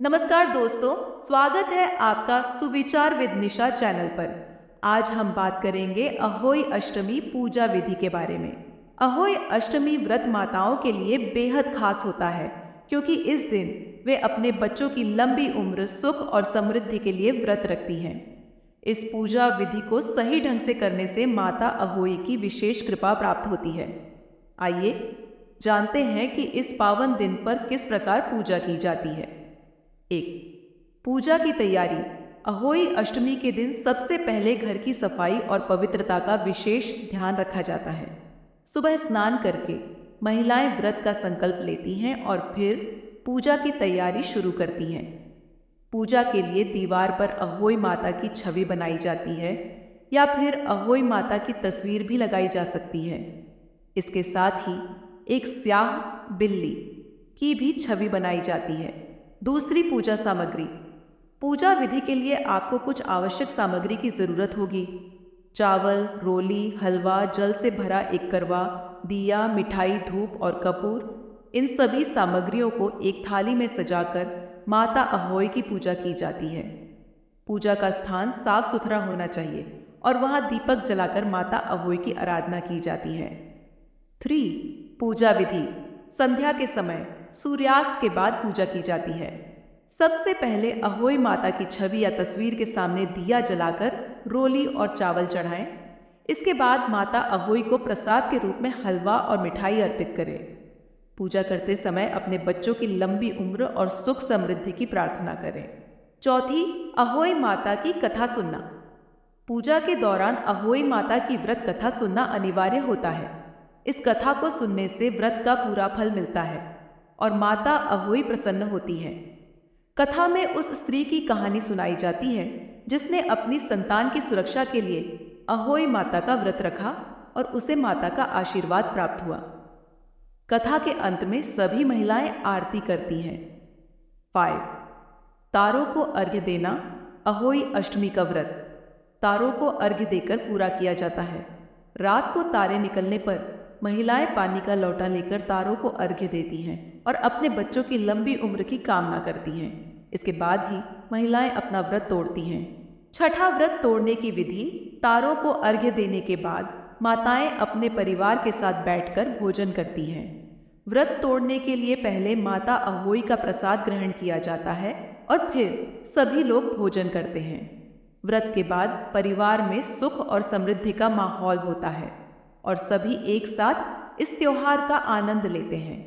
नमस्कार दोस्तों, स्वागत है आपका सुविचार विद निशा चैनल पर। आज हम बात करेंगे अहोई अष्टमी पूजा विधि के बारे में। अहोई अष्टमी व्रत माताओं के लिए बेहद खास होता है क्योंकि इस दिन वे अपने बच्चों की लंबी उम्र, सुख और समृद्धि के लिए व्रत रखती हैं। इस पूजा विधि को सही ढंग से करने से माता अहोई की विशेष कृपा प्राप्त होती है। आइए जानते हैं कि इस पावन दिन पर किस प्रकार पूजा की जाती है। 1. पूजा की तैयारी। अहोई अष्टमी के दिन सबसे पहले घर की सफाई और पवित्रता का विशेष ध्यान रखा जाता है। सुबह स्नान करके महिलाएं व्रत का संकल्प लेती हैं और फिर पूजा की तैयारी शुरू करती हैं। पूजा के लिए दीवार पर अहोई माता की छवि बनाई जाती है या फिर अहोई माता की तस्वीर भी लगाई जा सकती है। इसके साथ ही एक स्याह बिल्ली की भी छवि बनाई जाती है। दूसरी पूजा सामग्री। पूजा विधि के लिए आपको कुछ आवश्यक सामग्री की जरूरत होगी। चावल, रोली, हलवा, जल से भरा एक करवा, दिया, मिठाई, धूप और कपूर। इन सभी सामग्रियों को एक थाली में सजाकर माता अहोई की पूजा की जाती है। पूजा का स्थान साफ सुथरा होना चाहिए और वहां दीपक जलाकर माता अहोई की आराधना की जाती है। 3. पूजा विधि। संध्या के समय सूर्यास्त के बाद पूजा की जाती है। सबसे पहले अहोई माता की छवि या तस्वीर के सामने दिया जलाकर रोली और चावल चढ़ाएं। इसके बाद माता अहोई को प्रसाद के रूप में हलवा और मिठाई अर्पित करें। पूजा करते समय अपने बच्चों की लंबी उम्र और सुख समृद्धि की प्रार्थना करें। 4. अहोई माता की कथा सुनना। पूजा के दौरान अहोई माता की व्रत कथा सुनना अनिवार्य होता है। इस कथा को सुनने से व्रत का पूरा फल मिलता है और माता अहोई प्रसन्न होती है। कथा में उस स्त्री की कहानी सुनाई जाती है जिसने अपनी संतान की सुरक्षा के लिए अहोई माता का व्रत रखा और उसे माता का आशीर्वाद प्राप्त हुआ। कथा के अंत में सभी महिलाएं आरती करती हैं। 5. तारों को अर्घ्य देना। अहोई अष्टमी का व्रत तारों को अर्घ्य देकर पूरा किया जाता है। रात को तारे निकलने पर महिलाएं पानी का लोटा लेकर तारों को अर्घ्य देती हैं और अपने बच्चों की लंबी उम्र की कामना करती हैं। इसके बाद ही महिलाएं अपना व्रत तोड़ती हैं। 6ठा व्रत तोड़ने की विधि। तारों को अर्घ्य देने के बाद माताएं अपने परिवार के साथ बैठकर भोजन करती हैं। व्रत तोड़ने के लिए पहले माता अहोई का प्रसाद ग्रहण किया जाता है और फिर सभी लोग भोजन करते हैं। व्रत के बाद परिवार में सुख और समृद्धि का माहौल होता है और सभी एक साथ इस त्योहार का आनंद लेते हैं।